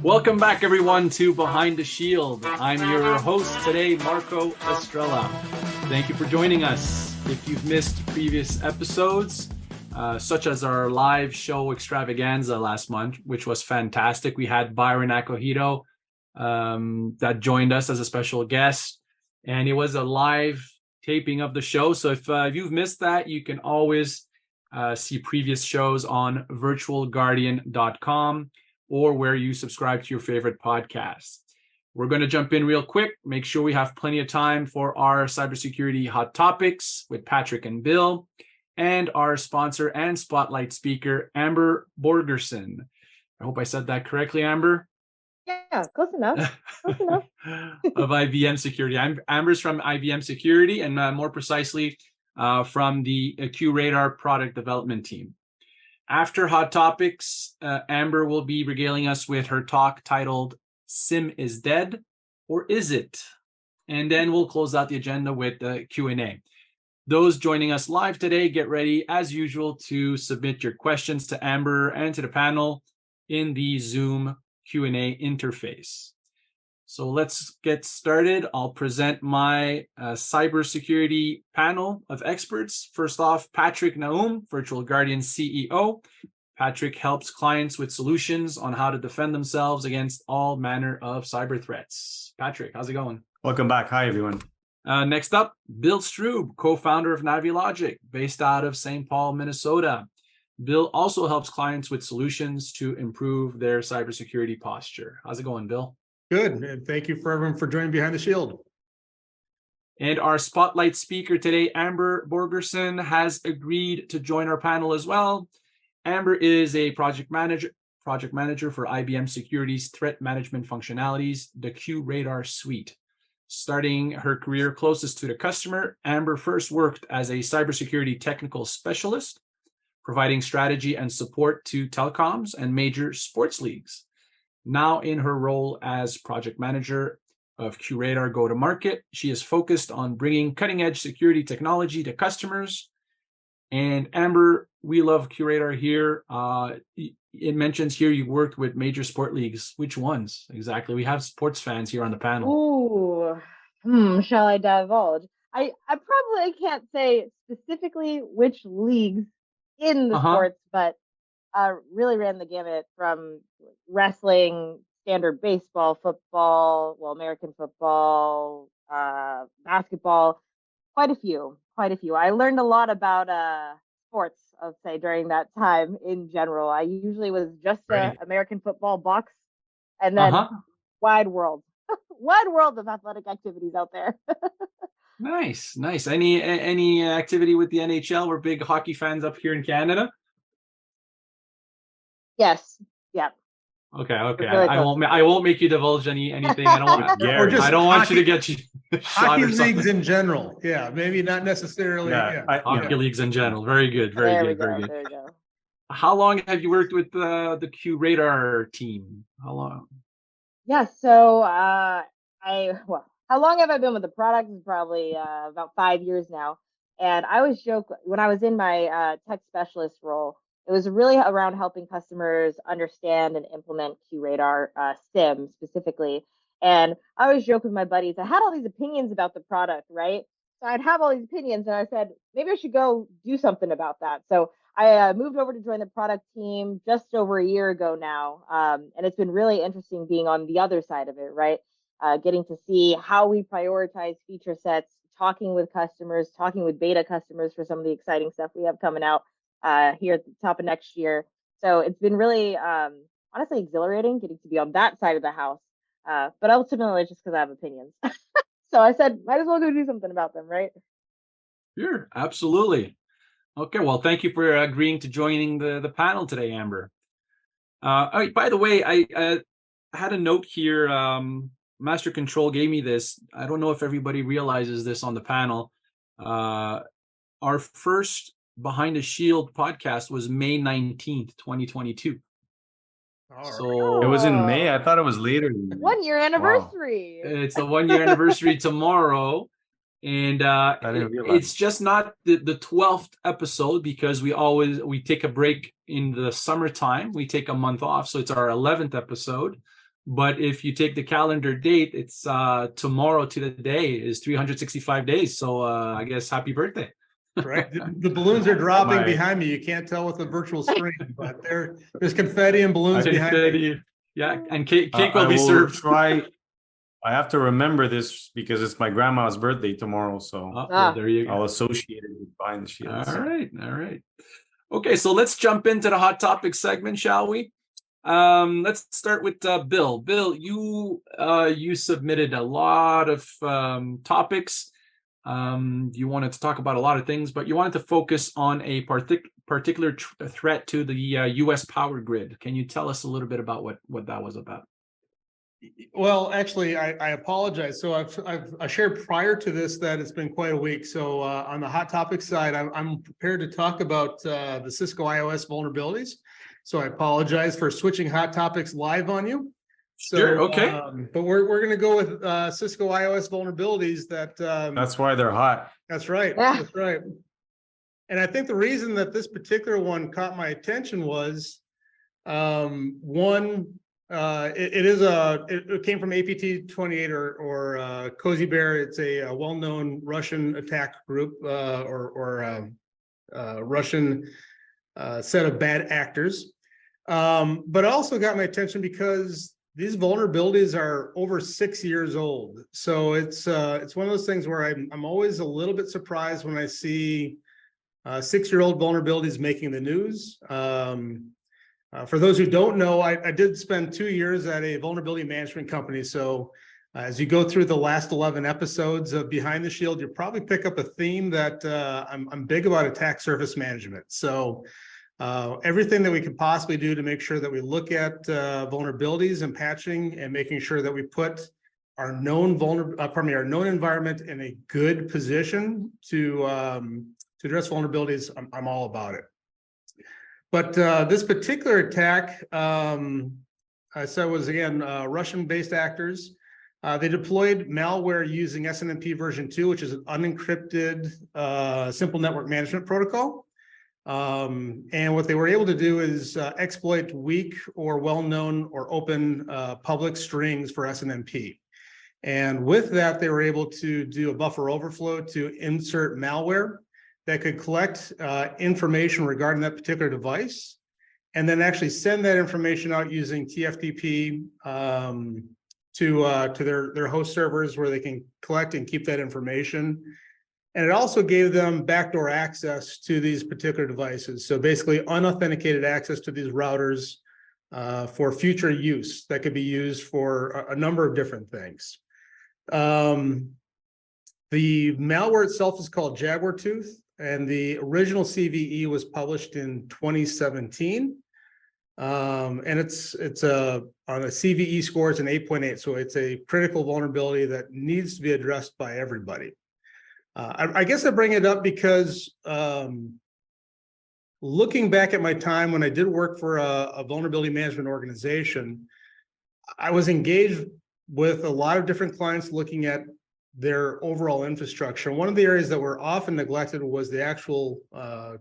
Welcome back, everyone, to Behind the Shield. I'm your host today, Marco Estrella. Thank you for joining us. If you've missed previous episodes, such as our live show extravaganza last month, which was fantastic, we had Byron Acohito that joined us as a special guest, and it was a live taping of the show. So if you've missed that, you can always see previous shows on virtualguardian.com or where you subscribe to your favorite podcast. We're going to jump in real quick, make sure we have plenty of time for our cybersecurity hot topics with Patrick and Bill, and our sponsor and spotlight speaker, Amber Borgersen. I hope I said that correctly, Amber. Yeah, close enough. Close enough. Of IBM Security. Amber's from IBM Security, and more precisely from the QRadar product development team. After Hot Topics, Amber will be regaling us with her talk titled SIEM is Dead, or Is It? And then we'll close out the agenda with the Q&A. Those joining us live today, get ready, as usual, to submit your questions to Amber and to the panel in the Zoom Q&A interface. So let's get started. I'll present my cybersecurity panel of experts. First off, Patrick Naum, Virtual Guardian CEO. Patrick helps clients with solutions on how to defend themselves against all manner of cyber threats. Patrick, how's it going? Welcome back. Hi, everyone. Next up, Bill Strube, co-founder of Navilogic, based out of St. Paul, Minnesota. Bill also helps clients with solutions to improve their cybersecurity posture. How's it going, Bill? Good. And thank you for everyone for joining Behind the Shield. And our spotlight speaker today, Amber Borgersen, has agreed to join our panel as well. Amber is a project manager for IBM Security's threat management functionalities, the QRadar Suite. Starting her career closest to the customer, Amber first worked as a cybersecurity technical specialist, providing strategy and support to telecoms and major sports leagues. Now in her role as project manager of QRadar go-to-market, she is focused on bringing cutting-edge security technology to customers. And Amber, we love QRadar here. It mentions here you worked with major sport leagues. Which ones exactly? We have sports fans here on the panel. Ooh, shall I divulge? I probably can't say specifically which leagues in the sports, but really ran the gamut from wrestling, standard baseball, football, American football, basketball, quite a few. I learned a lot about sports, I'll say, during that time in general. I usually was just American football box, and then wide world of athletic activities out there. Nice. Any activity with the NHL? We're big hockey fans up here in Canada. Yes. Yeah. Okay. Really I won't make you divulge anything. I don't want you to get shot hockey or something. leagues in general. Yeah, maybe not necessarily. Hockey leagues in general. Very good. Very good. There you go. How long have you worked with the QRadar team? How long? Yeah. So how long have I been with the product? Is probably about 5 years now. And I always joke when I was in my tech specialist role, it was really around helping customers understand and implement QRadar SIEM specifically. And I always joke with my buddies, I had all these opinions about the product, right? So I'd have all these opinions and I said, maybe I should go do something about that. So I moved over to join the product team just over a year ago now. And it's been really interesting being on the other side of it, right? Getting to see how we prioritize feature sets, talking with customers, talking with beta customers for some of the exciting stuff we have coming out here at the top of next year. So it's been really, honestly, exhilarating getting to be on that side of the house. But ultimately, just because I have opinions. So I said, might as well go do something about them, right? Sure, absolutely. Okay, well, thank you for agreeing to joining the panel today, Amber. By the way, I had a note here. Master Control gave me this. I don't know if everybody realizes this on the panel. Our first Behind the Shield podcast was May 19th, 2022. So it was in May. I thought it was later. 1 year anniversary. Wow. It's a 1 year anniversary tomorrow. And it's just not the 12th episode because we take a break in the summertime. We take a month off. So it's our 11th episode. But if you take the calendar date, it's tomorrow to the day is 365 days. So I guess happy birthday. Right. The balloons are dropping behind me. You can't tell with the virtual screen, but there's confetti and balloons behind me. Yeah, and cake will I be will served. try. I have to remember this because it's my grandma's birthday tomorrow, so well, there you go. I'll associate it with Behind the Shield. All right. Okay, so let's jump into the hot topic segment, shall we? Let's start with Bill. Bill, you submitted a lot of topics. You wanted to talk about a lot of things, but you wanted to focus on a particular threat to the U.S. power grid. Can you tell us a little bit about what that was about? Well, actually, I apologize. So I shared prior to this that it's been quite a week. So on the hot topic side, I'm prepared to talk about the Cisco iOS vulnerabilities. So I apologize for switching hot topics live on you. So, sure, okay. But we're going to go with Cisco iOS vulnerabilities. That's why they're hot. That's right. Yeah. That's right. And I think the reason that this particular one caught my attention was one. It came from APT28 or Cozy Bear. It's a well-known Russian attack group or Russian set of bad actors. But it also got my attention because these vulnerabilities are over 6 years old. So it's one of those things where I'm always a little bit surprised when I see 6-year-old vulnerabilities making the news. For those who don't know, I did spend 2 years at a vulnerability management company. So as you go through the last 11 episodes of Behind the Shield, you'll probably pick up a theme that I'm big about attack surface management. So everything that we can possibly do to make sure that we look at vulnerabilities and patching and making sure that we put our known environment in a good position to address vulnerabilities. I'm all about it. But this particular attack, I said, was again Russian-based actors. They deployed malware using SNMP version 2, which is an unencrypted simple network management protocol. And what they were able to do is exploit weak or well-known or open public strings for SNMP. And with that, they were able to do a buffer overflow to insert malware that could collect information regarding that particular device, and then actually send that information out using TFTP to their host servers where they can collect and keep that information. And it also gave them backdoor access to these particular devices. So basically unauthenticated access to these routers for future use that could be used for a number of different things. The malware itself is called Jaguar Tooth, and the original CVE was published in 2017. And it's on a CVE score, it's an 8.8. So it's a critical vulnerability that needs to be addressed by everybody. I guess I bring it up because looking back at my time when I did work for a vulnerability management organization, I was engaged with a lot of different clients looking at their overall infrastructure. One of the areas that were often neglected was the actual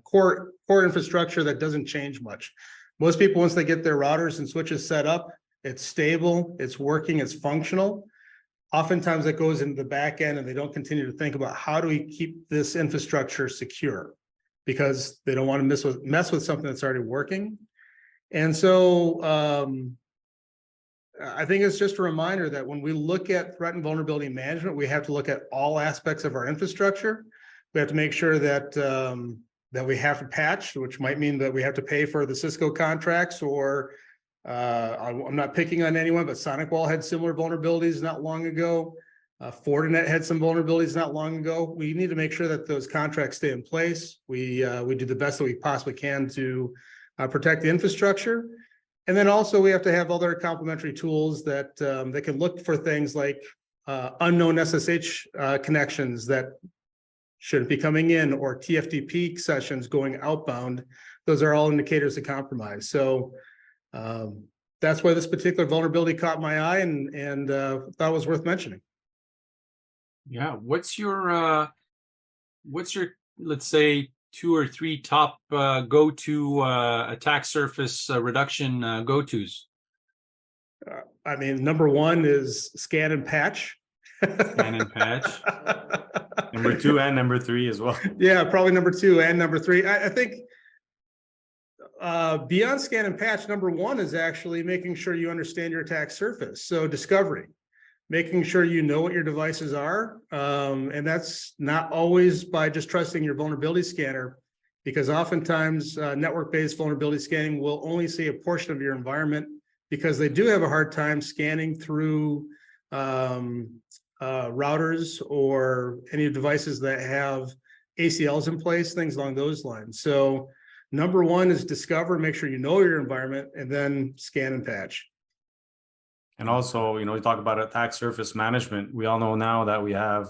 core infrastructure that doesn't change much. Most people, once they get their routers and switches set up, it's stable, it's working, it's functional. Oftentimes that goes into the back end and they don't continue to think about how do we keep this infrastructure secure, because they don't want to mess with something that's already working. And so I think it's just a reminder that when we look at threat and vulnerability management, we have to look at all aspects of our infrastructure. We have to make sure that that we have to patch, which might mean that we have to pay for the Cisco contracts, or I'm not picking on anyone, but SonicWall had similar vulnerabilities not long ago. Fortinet had some vulnerabilities not long ago. We need to make sure that those contracts stay in place. We do the best that we possibly can to protect the infrastructure. And then also we have to have other complementary tools that that can look for things like unknown SSH connections that shouldn't be coming in, or TFTP sessions going outbound. Those are all indicators of compromise. So that's why this particular vulnerability caught my eye and thought it was worth mentioning. Yeah, what's your let's say 2 or 3 top go-to attack surface reduction go-tos? I mean, number one is scan and patch. Scan and patch. Number 2 and number 3 as well. Yeah, probably number 2 and number 3. I think beyond scan and patch, number 1 is actually making sure you understand your attack surface. So discovery, making sure you know what your devices are. And that's not always by just trusting your vulnerability scanner, because oftentimes network-based vulnerability scanning will only see a portion of your environment, because they do have a hard time scanning through routers or any devices that have ACLs in place, things along those lines. So number 1 is discover, make sure you know your environment, and then scan and patch. And also, we talk about attack surface management. We all know now that we have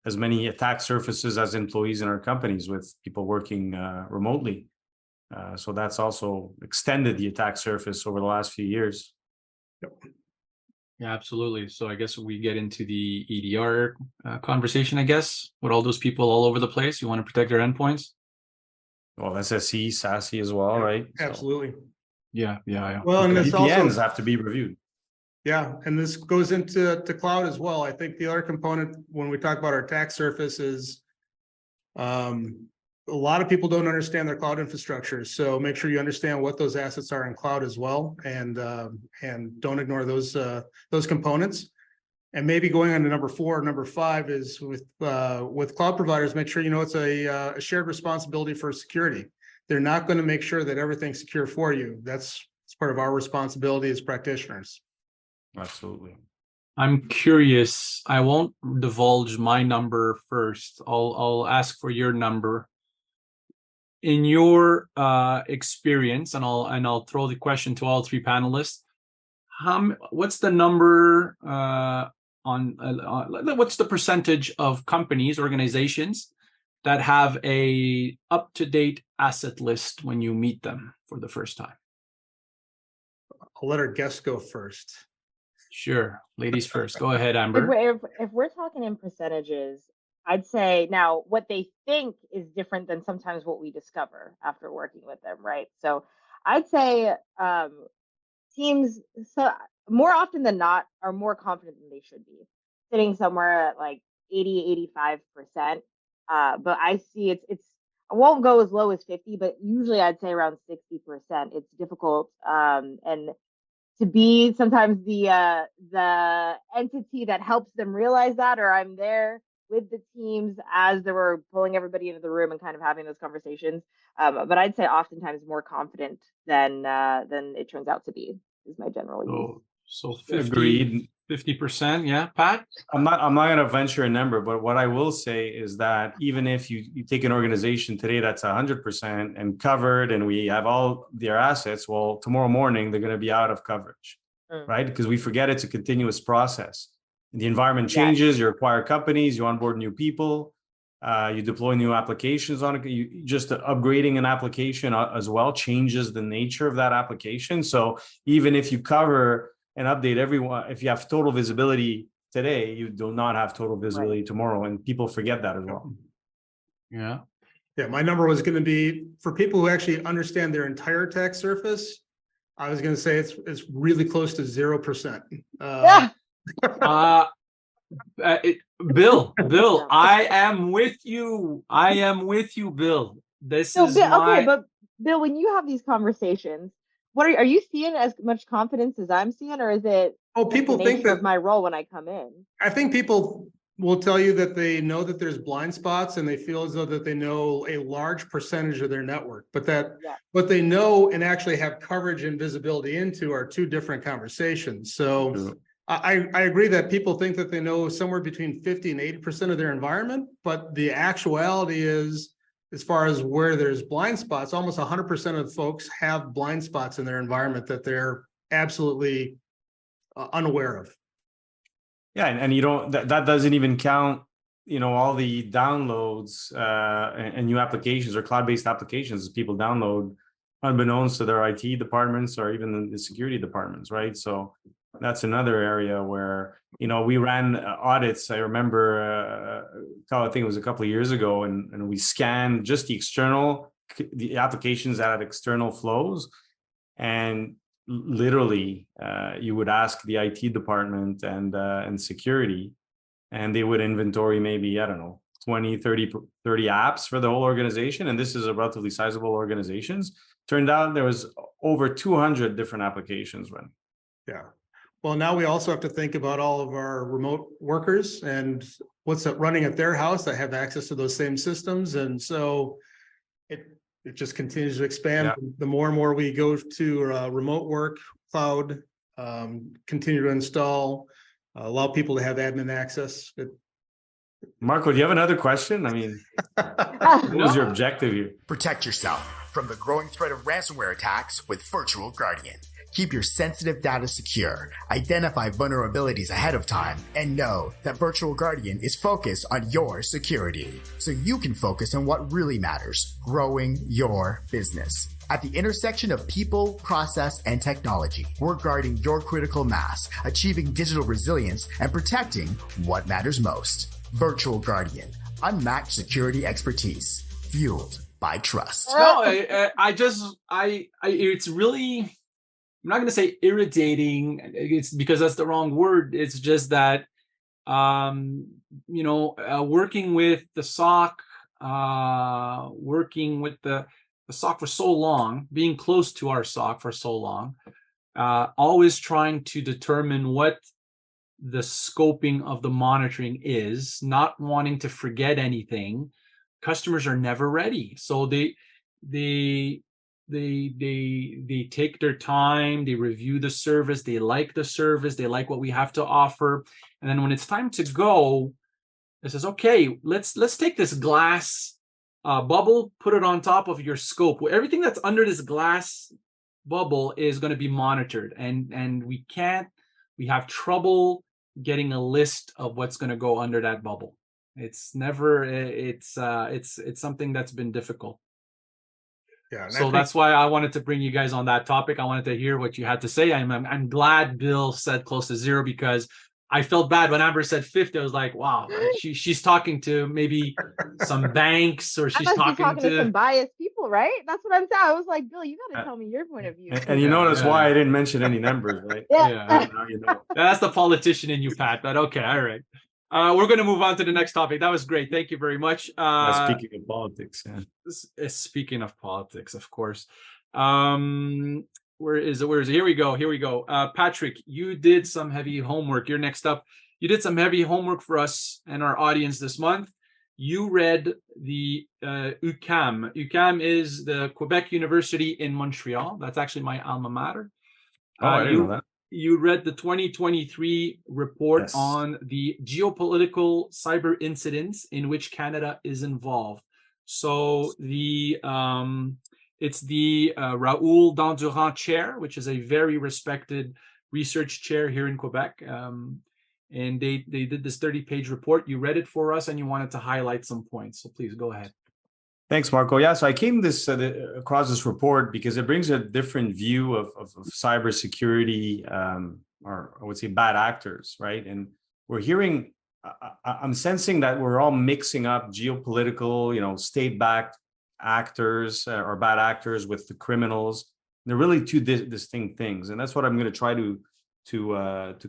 as many attack surfaces as employees in our companies, with people working remotely. So that's also extended the attack surface over the last few years. Yep. Yeah, absolutely. So I guess we get into the EDR conversation, I guess, with all those people all over the place. You want to protect their endpoints? Well, SSE, SASE as well, right? Absolutely. Yeah. Well, and this VPNs also have to be reviewed. Yeah, and this goes into cloud as well. I think the other component when we talk about our attack surface is a lot of people don't understand their cloud infrastructure. So make sure you understand what those assets are in cloud as well, and don't ignore those components. And maybe going on to number 4, number 5 is with cloud providers, make sure you know it's a shared responsibility for security. They're not going to make sure that everything's secure for you. It's part of our responsibility as practitioners. Absolutely. I'm curious. I won't divulge my number first. I'll ask for your number. In your experience, and I'll throw the question to all 3 panelists. What's the number what's the percentage of companies, organizations that have a up-to-date asset list when you meet them for the first time? I'll let our guests go first. Sure, ladies first. Go ahead, Amber. If we're talking in percentages, I'd say now what they think is different than sometimes what we discover after working with them, right? So I'd say teams, so more often than not, are more confident than they should be, sitting somewhere at like 80-85%. But I see it's I won't go as low as 50, but usually I'd say around 60%. It's difficult, and to be sometimes the entity that helps them realize that, or I'm there with the teams as they were pulling everybody into the room and kind of having those conversations. But I'd say oftentimes more confident than it turns out to be is my general use. So Agreed. 50%, yeah, Pat? I'm not going to venture a number, but what I will say is that even if you take an organization today that's 100% and covered, and we have all their assets, well, tomorrow morning they're going to be out of coverage, right? Because we forget it's a continuous process. The environment changes, you acquire companies, you onboard new people, you deploy new applications on it. Just upgrading an application as well changes the nature of that application. So even if you cover and update everyone, if you have total visibility today, you do not have total visibility tomorrow, and people forget that as well. Yeah. My number was going to be for people who actually understand their entire attack surface. I was going to say it's really close to 0%. Bill, I am with you. Bill. Okay, but Bill, when you have these conversations, are you seeing as much confidence as I'm seeing, or is it people think that of my role when I come in? I think people will tell you that they know that there's blind spots, and they feel as though that they know a large percentage of their network, but that what they know and actually have coverage and visibility into are 2 different conversations. So I agree that people think that they know somewhere between 50 and 80% of their environment, but the actuality is, as far as where there's blind spots, almost 100% of folks have blind spots in their environment that they're absolutely unaware of. Yeah, and you don't, that doesn't even count, all the downloads and new applications or cloud-based applications people download unbeknownst to their IT departments or even the security departments, right? So that's another area where, we ran audits. I remember, I think it was a couple of years ago, and we scanned just the applications that had external flows. And literally, you would ask the IT department and security, and they would inventory maybe, I don't know, 20, 30 apps for the whole organization. And this is a relatively sizable organizations. Turned out there was over 200 different applications running. Yeah. Well, now we also have to think about all of our remote workers and what's running at their house that have access to those same systems. And so it just continues to expand. Yeah. The more and more we go to remote work, cloud, continue to install, allow people to have admin access. Marco, do you have another question? I mean, what was your objective here? Protect yourself from the growing threat of ransomware attacks with Virtual Guardian. Keep your sensitive data secure, identify vulnerabilities ahead of time, and know that Virtual Guardian is focused on your security, so you can focus on what really matters, growing your business. At the intersection of people, process, and technology, we're guarding your critical mass, achieving digital resilience, and protecting what matters most. Virtual Guardian, unmatched security expertise, fueled by trust. No, it's really, I'm not going to say irritating. It's because that's the wrong word. It's just that, working with the SOC, working with the SOC for so long, being close to our SOC for so long, always trying to determine what the scoping of the monitoring is, not wanting to forget anything. Customers are never ready, so they take their time, they review the service, they like the service, they like what we have to offer, and then when it's time to go, it says, okay, let's take this glass bubble, put it on top of your scope. Everything that's under this glass bubble is going to be monitored, and we have trouble getting a list of what's going to go under that bubble. It's something that's been difficult. Yeah. So that's why I wanted to bring you guys on that topic. I wanted to hear what you had to say. I'm glad Bill said close to zero, because I felt bad when Amber said 50. I was like, wow, she's talking to maybe some banks, or she's talking to some biased people, right? That's what I'm saying. I was like, Bill, you got to tell me your point of view. And you notice why I didn't mention any numbers, right? Yeah. Now you know. That's the politician in you, Pat. But okay, all right. We're going to move on to the next topic. That was great. Thank you very much. Speaking of politics, yeah. Speaking of politics, of course. Where is it? Here we go. Patrick, you did some heavy homework. You're next up. You did some heavy homework for us and our audience this month. You read the UQAM. UQAM is the Quebec University in Montreal. That's actually my alma mater. I didn't know that. You read the 2023 report Yes. on the geopolitical cyber incidents in which Canada is involved. So it's the Raoul Dandurand Chair, which is a very respected research chair here in Quebec. And they did this 30-page report. You read it for us, and you wanted to highlight some points. So please go ahead. Thanks, Marco. Yeah, so I came across this report because it brings a different view of cybersecurity, or I would say bad actors, right? And we're hearing, I'm sensing that we're all mixing up geopolitical, state-backed actors or bad actors with the criminals. They're really two distinct things, and that's what I'm going to try to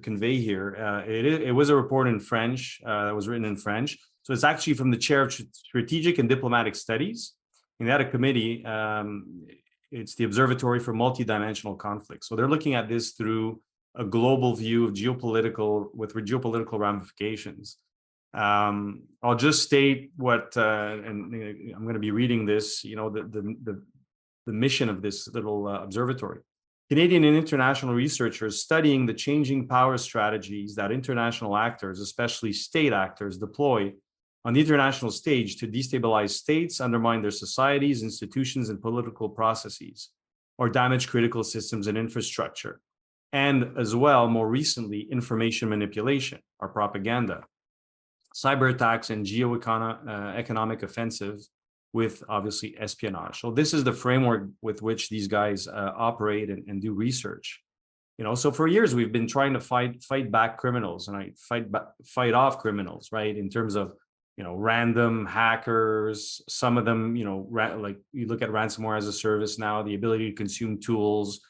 convey here. It was a report in French that was written in French. So it's actually from the chair of strategic and diplomatic studies. And they had a committee. It's the Observatory for Multidimensional Conflict. So they're looking at this through a global view of geopolitical ramifications. I'll just state what, and I'm going to be reading this. The mission of this little observatory. Canadian and international researchers studying the changing power strategies that international actors, especially state actors, deploy on the international stage to destabilize states, undermine their societies, institutions, and political processes, or damage critical systems and infrastructure. And as well, more recently, information manipulation or propaganda, cyber attacks, and economic offensives with obviously espionage. So this is the framework with which these guys operate and do research. So for years we've been trying to fight back criminals, and fight off criminals, right? In terms of random hackers, some of them, like you look at ransomware as a service now, the ability to consume tools,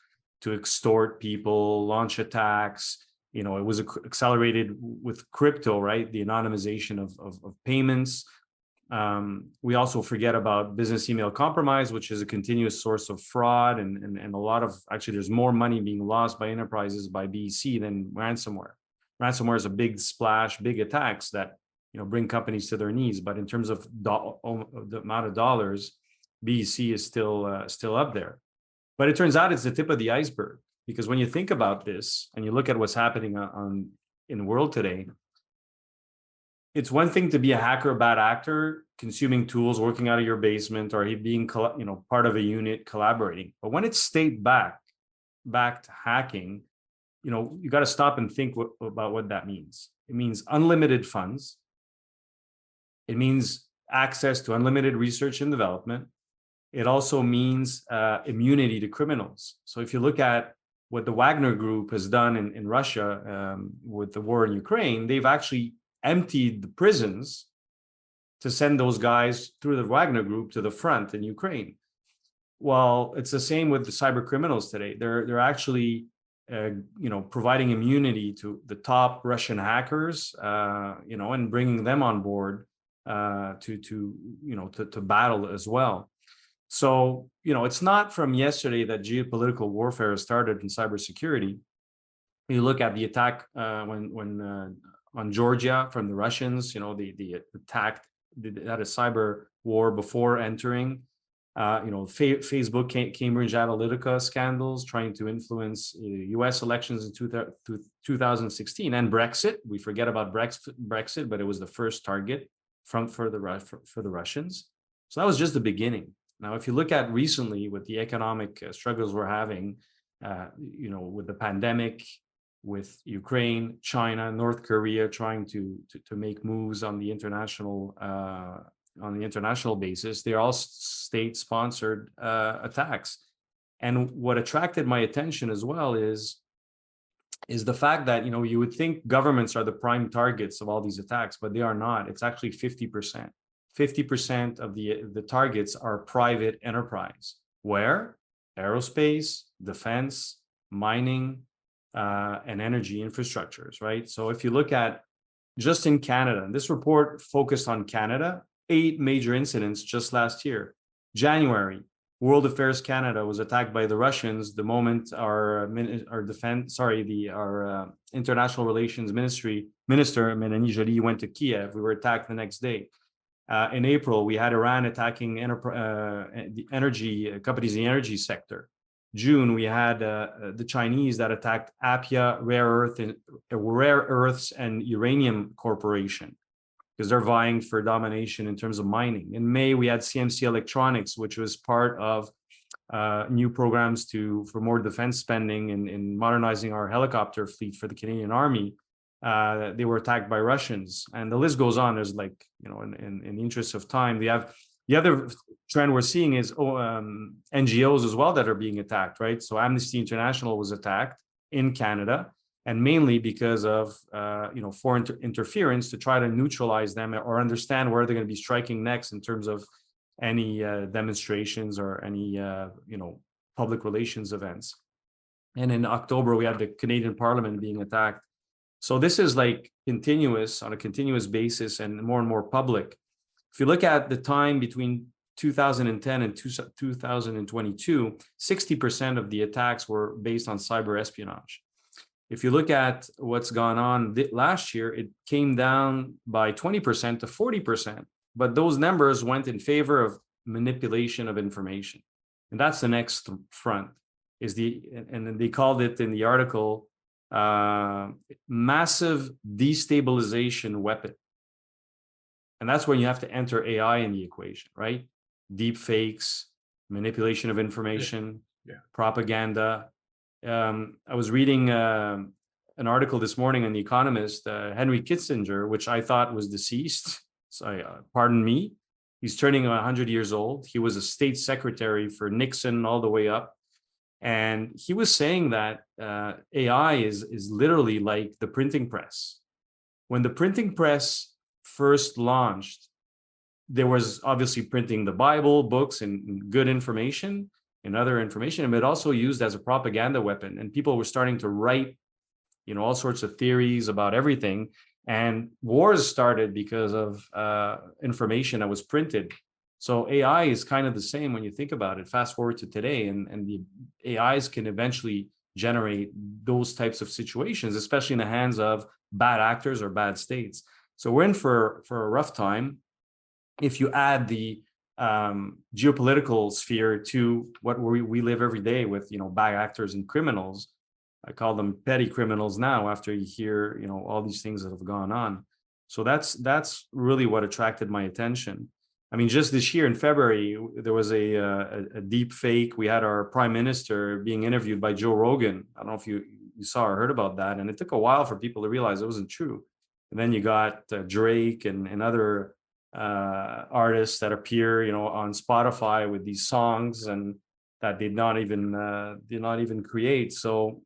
to extort people, launch attacks. It was accelerated with crypto, right? The anonymization of payments. We also forget about business email compromise, which is a continuous source of fraud, and a lot of, actually, there's more money being lost by enterprises by BEC than ransomware. Ransomware is a big splash, big attacks that bring companies to their knees. But in terms of the amount of dollars, BEC is still up there. But it turns out it's the tip of the iceberg, because when you think about this and you look at what's happening in the world today, it's one thing to be a hacker, a bad actor, consuming tools, working out of your basement, or being part of a unit, collaborating. But when it's state-backed hacking, you got to stop and think about what that means. It means unlimited funds. It means access to unlimited research and development. It also means immunity to criminals. So if you look at what the Wagner Group has done in Russia with the war in Ukraine, they've actually emptied the prisons to send those guys through the Wagner Group to the front in Ukraine. Well, it's the same with the cyber criminals today. They're actually providing immunity to the top Russian hackers, and bringing them on board to battle as well. So, it's not from yesterday that geopolitical warfare started in cybersecurity. You look at the attack when on Georgia from the Russians, they attacked, they had a cyber war before entering. Facebook, Cambridge Analytica scandals trying to influence U.S. elections in 2016, and Brexit. We forget about Brexit, but it was the first target for the Russians. So that was just the beginning. Now, if you look at recently with the economic struggles we're having, with the pandemic, with Ukraine, China, North Korea trying to make moves on the international basis, they're all state-sponsored attacks. And what attracted my attention as well is the fact that you would think governments are the prime targets of all these attacks, but they are not. It's actually 50%. 50% of the targets are private enterprise, where aerospace, defense, mining, and energy infrastructures, right? So if you look at just in Canada, and this report focused on Canada, 8 major incidents just last year. January, World Affairs Canada was attacked by the Russians the moment our international relations minister Mélanie Joly went to Kiev. We were attacked the next day. In April, we had Iran attacking the energy companies in the energy sector. June, we had the Chinese that attacked Appia Rare Earths and Uranium Corporation, because they're vying for domination in terms of mining. In May, we had CMC Electronics, which was part of new programs for more defense spending in modernizing our helicopter fleet for the Canadian Army. They were attacked by Russians, and the list goes on. There's in the interest of time, we have the other trend we're seeing is NGOs as well that are being attacked, right? So Amnesty International was attacked in Canada, and mainly because of foreign interference to try to neutralize them or understand where they're going to be striking next in terms of any demonstrations or any public relations events. And in October, we had the Canadian Parliament being attacked. So this is on a continuous basis and more public. If you look at the time between 2010 and 2022, 60% of the attacks were based on cyber espionage. If you look at what's gone on last year, it came down by 20% to 40%, but those numbers went in favor of manipulation of information. And that's the next front, and they called it in the article, massive destabilization weapon. And that's when you have to enter AI in the equation, right? Deep fakes, manipulation of information, propaganda. I was reading an article this morning on The Economist, Henry Kissinger, which I thought was deceased. So pardon me. He's turning 100 years old. He was a state secretary for Nixon all the way up. And he was saying that AI is literally like the printing press. When the printing press first launched, there was obviously printing the Bible, books, and good information. and other information, but also used as a propaganda weapon. And people were starting to write, all sorts of theories about everything. And wars started because of information that was printed. So AI is kind of the same when you think about it. Fast forward to today, and the AIs can eventually generate those types of situations, especially in the hands of bad actors or bad states. So we're in for a rough time. If you add the geopolitical sphere to what we live every day with, bad actors and criminals. I call them petty criminals now after you hear, all these things that have gone on. So that's really what attracted my attention. I mean, just this year in February, there was a deep fake. We had our prime minister being interviewed by Joe Rogan. I don't know if you saw or heard about that. And it took a while for people to realize it wasn't true. And then you got Drake and other artists that appear, on Spotify with these songs and that did not even create. So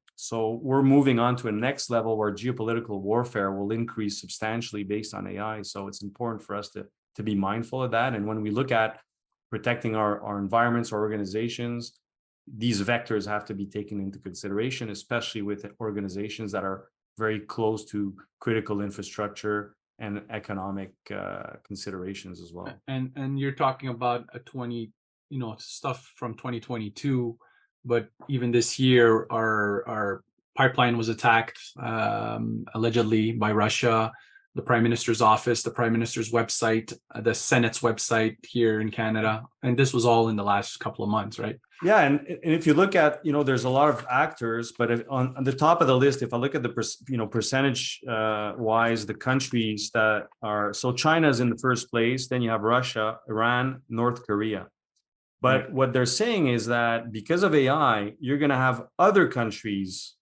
we're moving on to a next level where geopolitical warfare will increase substantially based on AI. So it's important for us to be mindful of that. And when we look at protecting our environments, our organizations, these vectors have to be taken into consideration, especially with organizations that are very close to critical infrastructure and economic considerations as well. And you're talking about stuff from 2022, but even this year, our pipeline was attacked allegedly by Russia. The Prime Minister's office, the Prime Minister's website, the Senate's website here in Canada, and this was all in the last couple of months, right? Yeah, and if you look at, there's a lot of actors, but on the top of the list, if I look at the percentage wise, the countries that are, so China's in the first place, then you have Russia, Iran, North Korea. But what they're saying is that because of AI, you're going to have other countries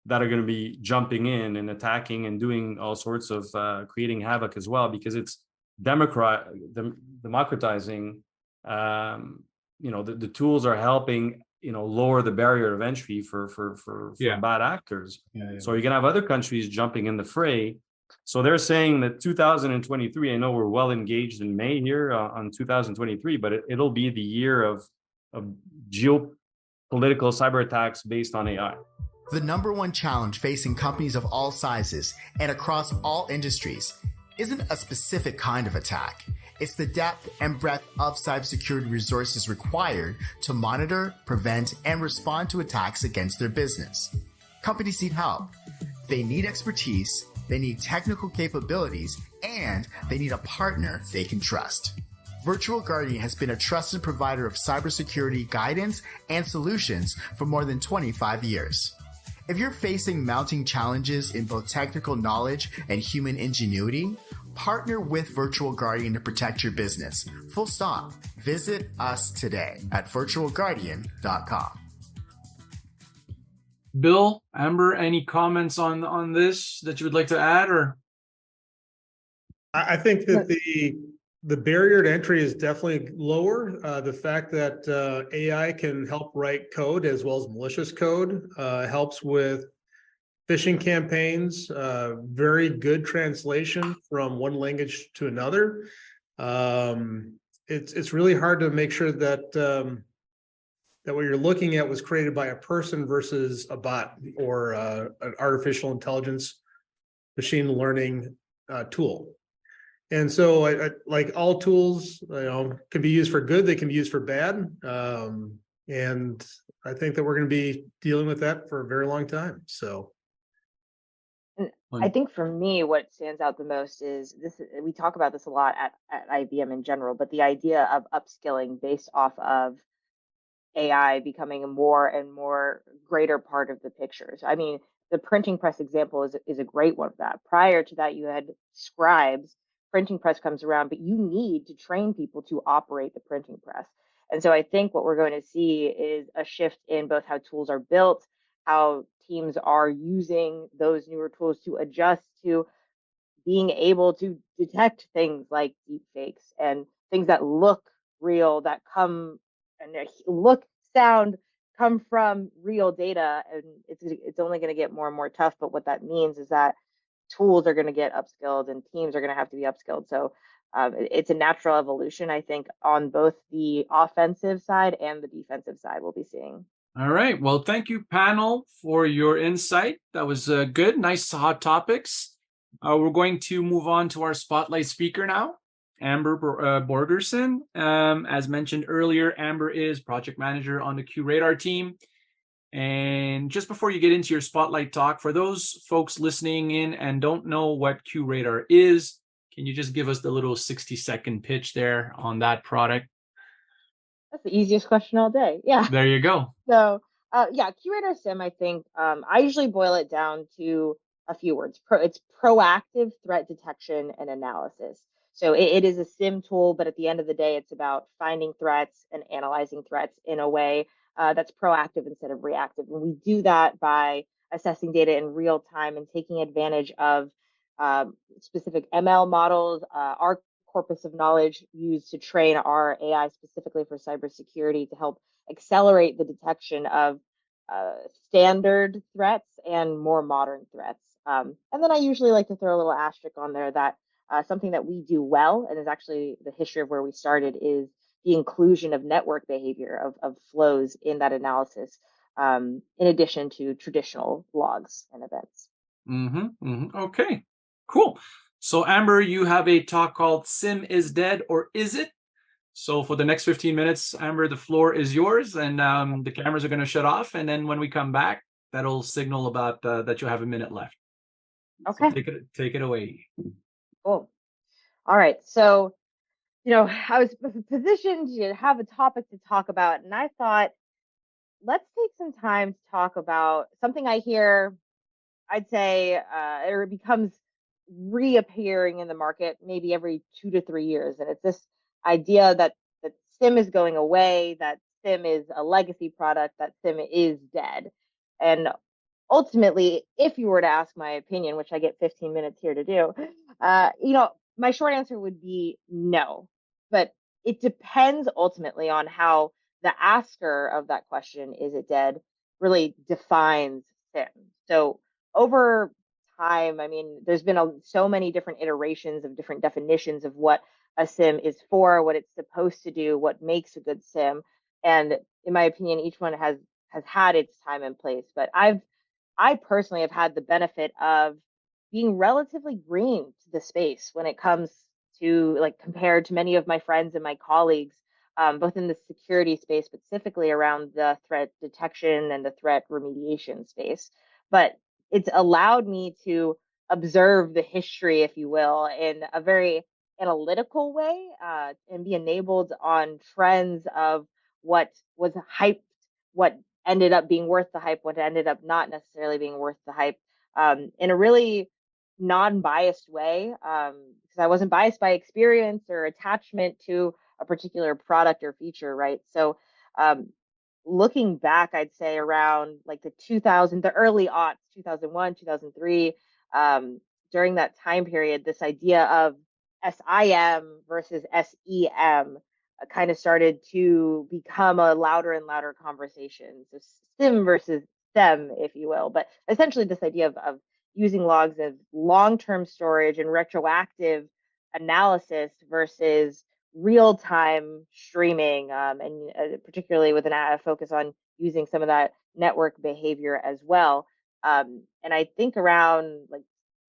that are going to be jumping in and attacking and doing all sorts of creating havoc as well, because it's democratizing. The tools are helping, lower the barrier of entry for bad actors. So you're going to have other countries jumping in the fray. So they're saying that 2023, I know we're well engaged in May here on 2023, but it'll be the year of geopolitical cyber attacks based on AI. The number one challenge facing companies of all sizes and across all industries isn't a specific kind of attack. It's the depth and breadth of cybersecurity resources required to monitor, prevent, and respond to attacks against their business. Companies need help. They need expertise, they need technical capabilities, and they need a partner they can trust. Virtual Guardian has been a trusted provider of cybersecurity guidance and solutions for more than 25 years. If you're facing mounting challenges in both technical knowledge and human ingenuity, partner with Virtual Guardian to protect your business. Full stop. Visit us today at virtualguardian.com. Bill, Amber, any comments on this that you would like to add? Or I think that the barrier to entry is definitely lower. The fact that AI can help write code as well as malicious code helps with phishing campaigns, very good translation from one language to another. It's really hard to make sure that that what you're looking at was created by a person versus a bot or an artificial intelligence machine learning tool. And so I like all tools, can be used for good, they can be used for bad. And I think that we're going to be dealing with that for a very long time. So I think for me, what stands out the most is this. We talk about this a lot at IBM in general, but the idea of upskilling based off of AI becoming a more and more greater part of the picture. So, I mean, the printing press example is a great one of that. Prior to that, you had scribes. Printing press comes around, but you need to train people to operate the printing press. And so I think what we're going to see is a shift in both how tools are built, how teams are using those newer tools to adjust to being able to detect things like deepfakes and things that look real, that come and sound come from real data. And it's only going to get more and more tough. But what that means is that tools are going to get upskilled and teams are going to have to be upskilled. So It's a natural evolution, I think, on both the offensive side and the defensive side we'll be seeing. All right. Well, thank you, panel, for your insight. That was good. Nice hot topics. We're going to move on to our spotlight speaker now, Amber Borgersen. As mentioned earlier, Amber is project manager on the QRadar team. And just before you get into your spotlight talk, for those folks listening in and don't know what QRadar is, can you just give us the little 60-second pitch there on that product? That's the easiest question all day. Yeah. There you go. So, yeah, QRadar SIEM, I think, I usually boil it down to a few words. It's proactive threat detection and analysis. So it is a SIEM tool, but at the end of the day, it's about finding threats and analyzing threats in a way that's proactive instead of reactive. And we do that by assessing data in real time and taking advantage of specific ML models, our corpus of knowledge used to train our AI specifically for cybersecurity to help accelerate the detection of standard threats and more modern threats. And then I usually like to throw a little asterisk on there that something that we do well, and is actually the history of where we started, is the inclusion of network behavior of flows in that analysis, in addition to traditional logs and events. Okay, cool. So Amber, you have a talk called SIEM is Dead or Is It? So for the next 15 minutes, Amber, the floor is yours, and the cameras are going to shut off. And then when we come back, that'll signal about that you have a minute left. Okay. So take it away. Cool. All right. So, I was positioned to have a topic to talk about, and I thought, let's take some time to talk about something I hear, I'd say, it becomes reappearing in the market maybe every 2 to 3 years. And it's this idea that SIEM is going away, that SIEM is a legacy product, that SIEM is dead. And ultimately, if you were to ask my opinion, which I get 15 minutes here to do, my short answer would be no. But it depends ultimately on how the asker of that question, is it dead, really defines SIEM. So over time, I mean, there's been so many different iterations of different definitions of what a SIEM is for, what it's supposed to do, what makes a good SIEM. And in my opinion, each one has had its time and place. But I personally have had the benefit of being relatively green to the space when it comes to, like, compared to many of my friends and my colleagues, both in the security space, specifically around the threat detection and the threat remediation space. But it's allowed me to observe the history, if you will, in a very analytical way, and be enabled on trends of what was hyped, what ended up being worth the hype, what ended up not necessarily being worth the hype, in a really non-biased way, because I wasn't biased by experience or attachment to a particular product or feature, right? So looking back, I'd say around like the early aughts, 2001, 2003, during that time period, this idea of SIM versus SEM kind of started to become a louder and louder conversation. So SIM versus SEM, if you will, but essentially this idea of using logs as long-term storage and retroactive analysis versus real-time streaming, and particularly with a focus on using some of that network behavior as well. And I think around like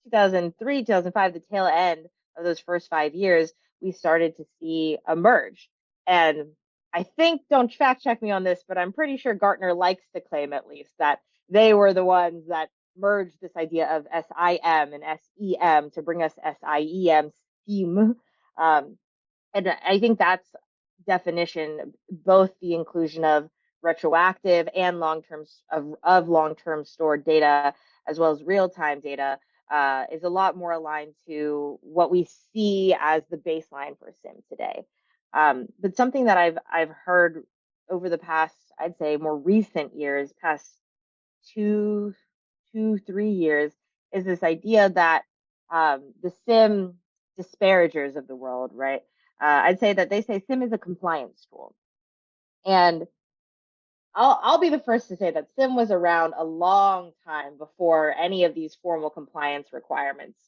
2003, 2005, the tail end of those first 5 years, we started to see emerge. And I think, don't fact check me on this, but I'm pretty sure Gartner likes to claim at least that they were the ones that merged this idea of SIM and SEM to bring us SIEM, SIEM. And I think that's definition, both the inclusion of retroactive and long-term of long-term stored data, as well as real-time data, is a lot more aligned to what we see as the baseline for SIEM today. But something that I've heard over the past, I'd say more recent years, past 2, 3 years, is this idea that the SIEM disparagers of the world, right? I'd say that they say SIEM is a compliance tool. And I'll be the first to say that SIEM was around a long time before any of these formal compliance requirements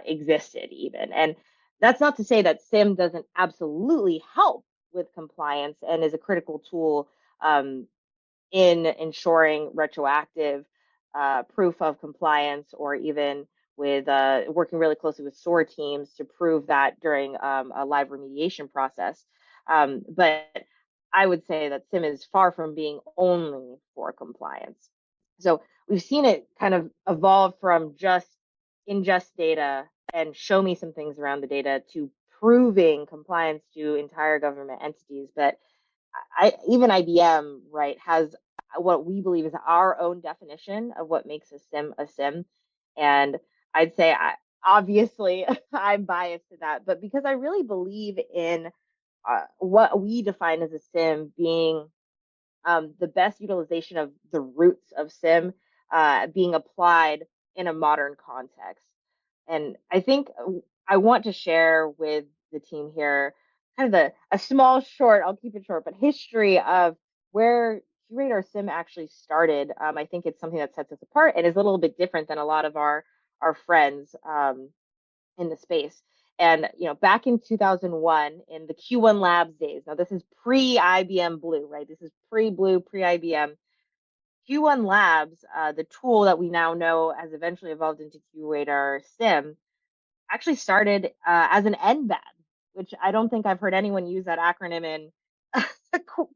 existed even. And That's not to say that SIEM doesn't absolutely help with compliance and is a critical tool in ensuring retroactive proof of compliance, or even with working really closely with SOAR teams to prove that during a live remediation process. But I would say that SIEM is far from being only for compliance. So we've seen it kind of evolve from just ingest data and show me some things around the data to proving compliance to entire government entities. But even IBM, right, has what we believe is our own definition of what makes a SIEM a SIEM. And I'd say, obviously, I'm biased to that, but because I really believe in what we define as a SIEM being the best utilization of the roots of SIEM being applied in a modern context. And I think I want to share with the team here kind of a small, short, I'll keep it short, but history of where QRadar SIEM actually started. I think it's something that sets us apart and is a little bit different than a lot of our friends in the space. And back in 2001, in the Q1 Labs days. Now this is pre-IBM Blue, right? This is pre-Blue, pre-IBM. Q1 Labs, the tool that we now know has eventually evolved into QRadar SIEM, actually started as an NBAD, which I don't think I've heard anyone use that acronym in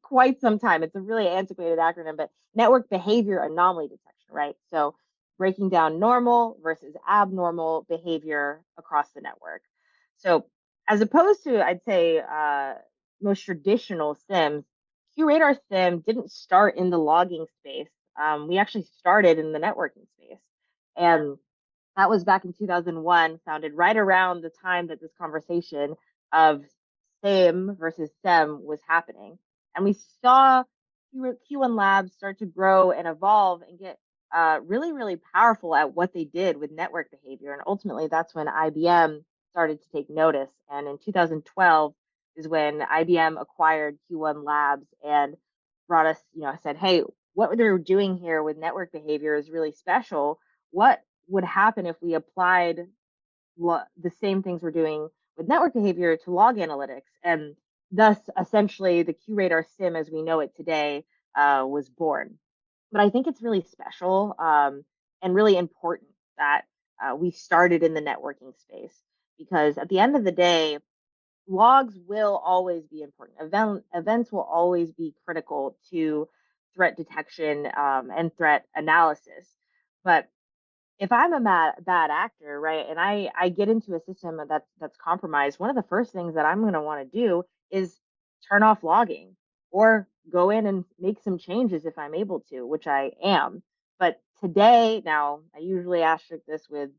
quite some time. It's a really antiquated acronym, but network behavior anomaly detection, right? So breaking down normal versus abnormal behavior across the network. So as opposed to, I'd say, most traditional SIEMs, QRadar SIEM didn't start in the logging space. We actually started in the networking space. And that was back in 2001, founded right around the time that this conversation of SIEM versus SIEM was happening. And we saw Q1 Labs start to grow and evolve and get really, really powerful at what they did with network behavior. And ultimately, that's when IBM started to take notice. And in 2012 is when IBM acquired Q1 Labs and brought us, said, hey, what they're doing here with network behavior is really special. What would happen if we applied the same things we're doing with network behavior to log analytics? And thus, essentially, the QRadar SIEM as we know it today was born. But I think it's really special and really important that we started in the networking space, because at the end of the day, logs will always be important. Events will always be critical to threat detection and threat analysis. But if I'm a bad actor, right, and I get into a system that's compromised, one of the first things that I'm going to want to do is turn off logging or go in and make some changes if I'm able to, which I am. But today, now, I usually asterisk this with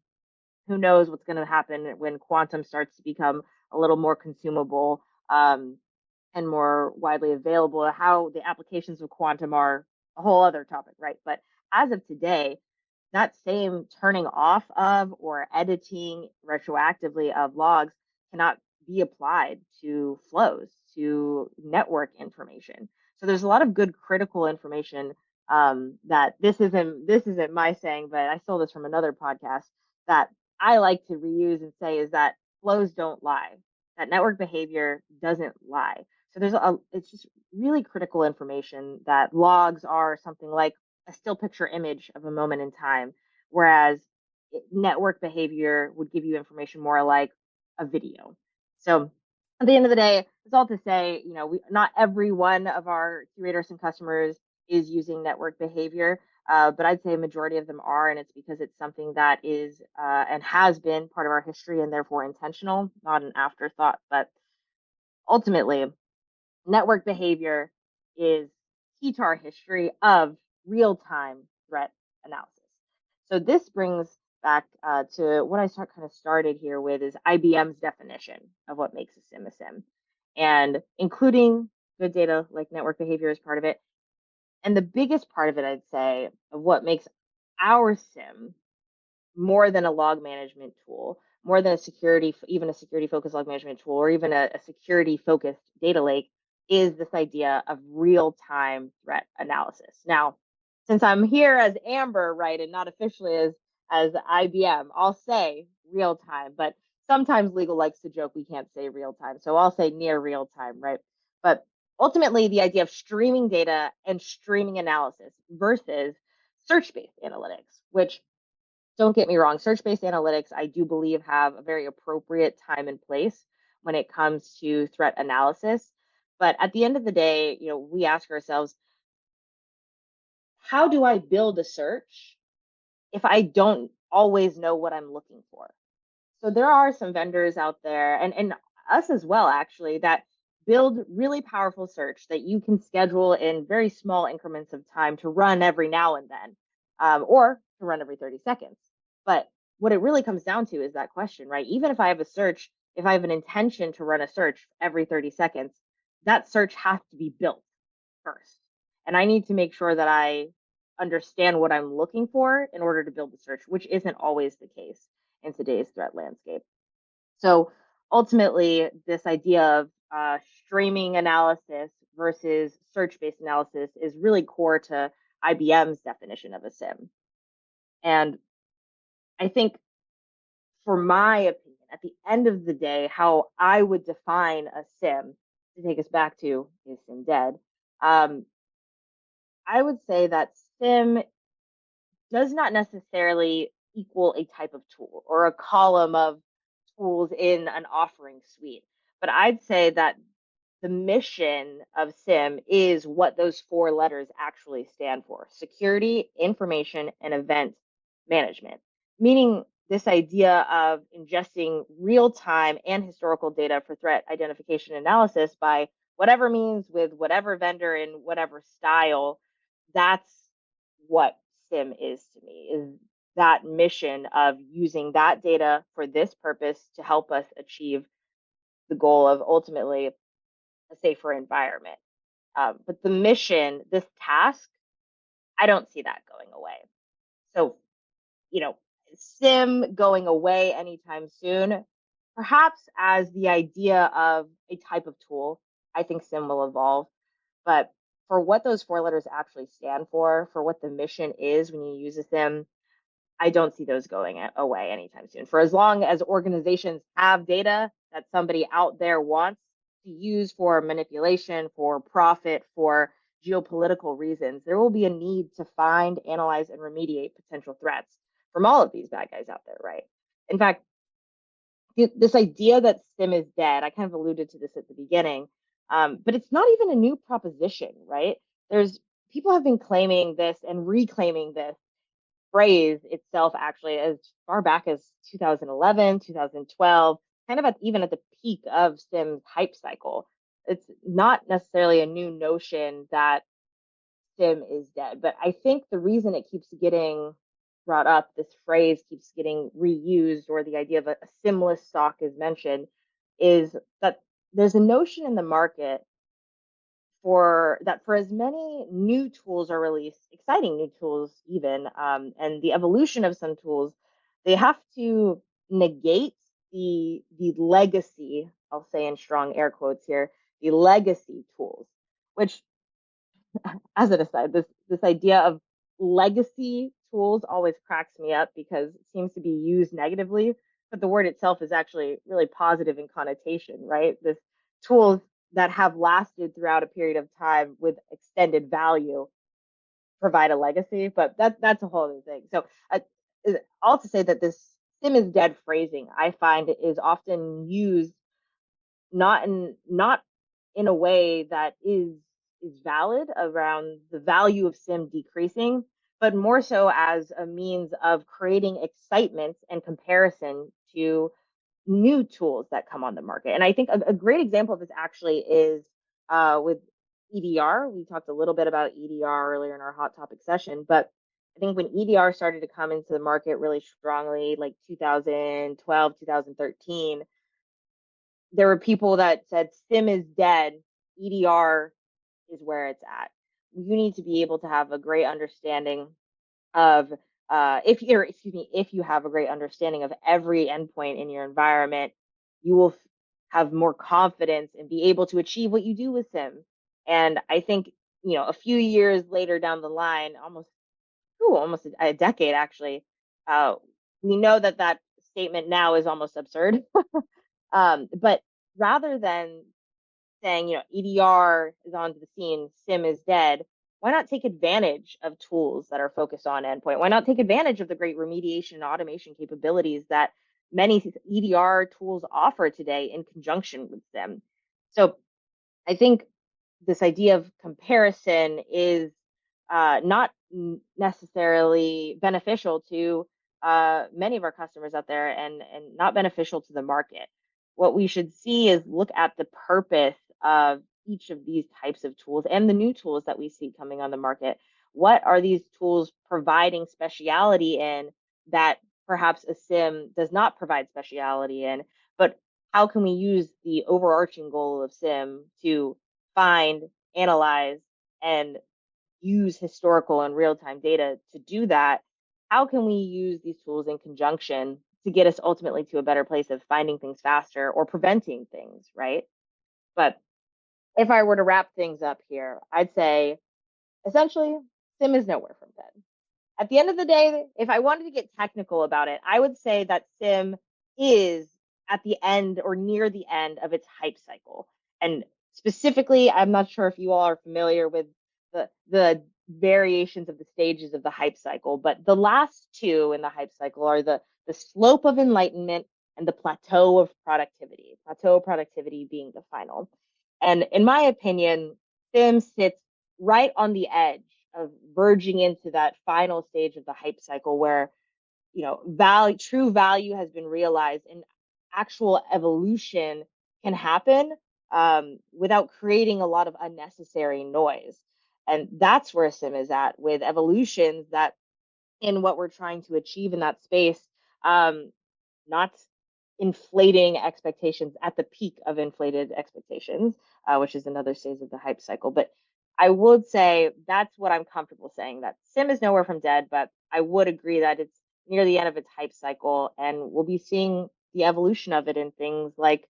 who knows what's going to happen when quantum starts to become a little more consumable and more widely available. How the applications of quantum are a whole other topic, right? But as of today, that same turning off of or editing retroactively of logs cannot be applied to flows, to network information. So there's a lot of good critical information that this isn't my saying, but I stole this from another podcast that I like to reuse and say is that flows don't lie, that network behavior doesn't lie. So it's just really critical information that logs are something like a still picture image of a moment in time, whereas network behavior would give you information more like a video. So at the end of the day, it's all to say, not every one of our curators and customers is using network behavior, but I'd say a majority of them are, and it's because it's something that is and has been part of our history and therefore intentional, not an afterthought. But ultimately, network behavior is key to our history of real-time threat analysis. So this brings back to what I started here with is IBM's definition of what makes a SIEM a SIEM, and including good data like network behavior is part of it. And the biggest part of it, I'd say, of what makes our SIEM more than a log management tool, more than even a security-focused log management tool, or even a security-focused data lake, is this idea of real-time threat analysis. Now, since I'm here as Amber, right, and not officially as IBM, I'll say real-time, but sometimes legal likes to joke we can't say real time, so I'll say near real time, right? But ultimately, the idea of streaming data and streaming analysis versus search-based analytics, which, don't get me wrong, search-based analytics, I do believe, have a very appropriate time and place when it comes to threat analysis. But at the end of the day, we ask ourselves, how do I build a search if I don't always know what I'm looking for? So there are some vendors out there, and us as well, actually, that build really powerful search that you can schedule in very small increments of time to run every now and then, or to run every 30 seconds. But what it really comes down to is that question, right? Even if I have a search, if I have an intention to run a search every 30 seconds, that search has to be built first. And I need to make sure that I understand what I'm looking for in order to build the search, which isn't always the case in today's threat landscape. So ultimately, this idea of streaming analysis versus search-based analysis is really core to IBM's definition of a SIEM. And I think, for my opinion, at the end of the day, how I would define a SIEM, to take us back to is SIEM dead, I would say that SIEM does not necessarily equal a type of tool or a column of tools in an offering suite. But I'd say that the mission of SIEM is what those four letters actually stand for: security, information, and event management. Meaning, this idea of ingesting real-time and historical data for threat identification analysis by whatever means, with whatever vendor, in whatever style. That's what SIEM is to me, is that mission of using that data for this purpose to help us achieve the goal of ultimately a safer environment. But the mission, this task, I don't see that going away. So, SIEM going away anytime soon, perhaps as the idea of a type of tool, I think SIEM will evolve. But for what those four letters actually stand for what the mission is when you use a SIEM, I don't see those going away anytime soon. For as long as organizations have data that somebody out there wants to use for manipulation, for profit, for geopolitical reasons, there will be a need to find, analyze, and remediate potential threats from all of these bad guys out there, right? In fact, this idea that SIEM is dead, I kind of alluded to this at the beginning, but it's not even a new proposition, right? People have been claiming this and reclaiming this phrase itself actually as far back as 2011, 2012, kind of even at the peak of SIEM's hype cycle. It's not necessarily a new notion that SIEM is dead, but I think the reason it keeps getting brought up, this phrase keeps getting reused, or the idea of a SIEMless SOC is mentioned, is that there's a notion in the market for as many new tools are released, exciting new tools even, and the evolution of some tools, they have to negate the legacy, I'll say in strong air quotes here, the legacy tools, which, as an aside, this idea of legacy tools always cracks me up because it seems to be used negatively, but the word itself is actually really positive in connotation, right? This tools that have lasted throughout a period of time with extended value provide a legacy, but that's a whole other thing. So all to say that this SIEM is dead phrasing, I find, is often used not in a way that is valid around the value of SIEM decreasing, but more so as a means of creating excitement and comparison to new tools that come on the market. And I think a great example of this actually is with EDR. We talked a little bit about EDR earlier in our hot topic session, but I think when EDR started to come into the market really strongly, like 2012, 2013, there were people that said SIEM is dead, EDR is where it's at. You need to be able to have a great understanding of if you have a great understanding of every endpoint in your environment, you will have more confidence and be able to achieve what you do with SIEM. And I think, a few years later down the line, almost a decade actually, we know that statement now is almost absurd. But rather than saying, EDR is onto the scene, SIEM is dead, why not take advantage of tools that are focused on endpoint? Why not take advantage of the great remediation and automation capabilities that many EDR tools offer today in conjunction with SIEM? So I think this idea of comparison is not necessarily beneficial to many of our customers out there, and not beneficial to the market. What we should see is look at the purpose of each of these types of tools and the new tools that we see coming on the market. What are these tools providing speciality in that perhaps a SIEM does not provide speciality in? But how can we use the overarching goal of SIEM to find, analyze, and use historical and real-time data to do that? How can we use these tools in conjunction to get us ultimately to a better place of finding things faster or preventing things, right? But if I were to wrap things up here, I'd say essentially SIEM is nowhere from dead. At the end of the day, if I wanted to get technical about it, I would say that SIEM is at the end or near the end of its hype cycle. And specifically, I'm not sure if you all are familiar with the variations of the stages of the hype cycle, but the last two in the hype cycle are the slope of enlightenment and the plateau of productivity. Plateau of productivity being the final. And in my opinion, SIEM sits right on the edge of verging into that final stage of the hype cycle where, true value has been realized and actual evolution can happen without creating a lot of unnecessary noise. And that's where SIEM is at, with evolutions that in what we're trying to achieve in that space, not inflating expectations at the peak of inflated expectations, which is another stage of the hype cycle. But I would say that's what I'm comfortable saying, that SIEM is nowhere from dead, but I would agree that it's near the end of its hype cycle, and we'll be seeing the evolution of it in things like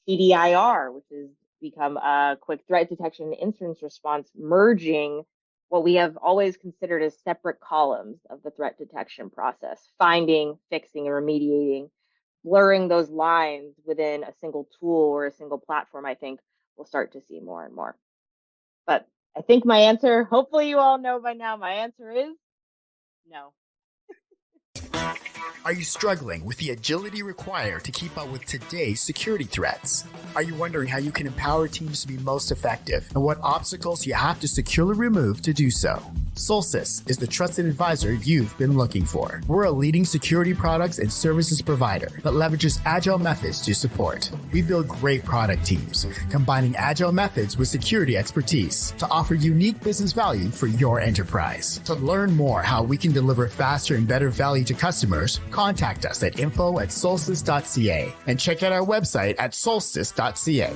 TDIR, which has become a quick threat detection and incident response, merging what we have always considered as separate columns of the threat detection process, finding, fixing, and remediating, blurring those lines within a single tool or a single platform. I think we'll start to see more and more. But I think my answer, hopefully you all know by now, my answer is no. Are you struggling with the agility required to keep up with today's security threats? Are you wondering how you can empower teams to be most effective and what obstacles you have to securely remove to do so? Solstice is the trusted advisor you've been looking for. We're a leading security products and services provider that leverages agile methods to support. We build great product teams, combining agile methods with security expertise to offer unique business value for your enterprise. To learn more how we can deliver faster and better value to customers, contact us at info@solstice.ca and check out our website at solstice.ca.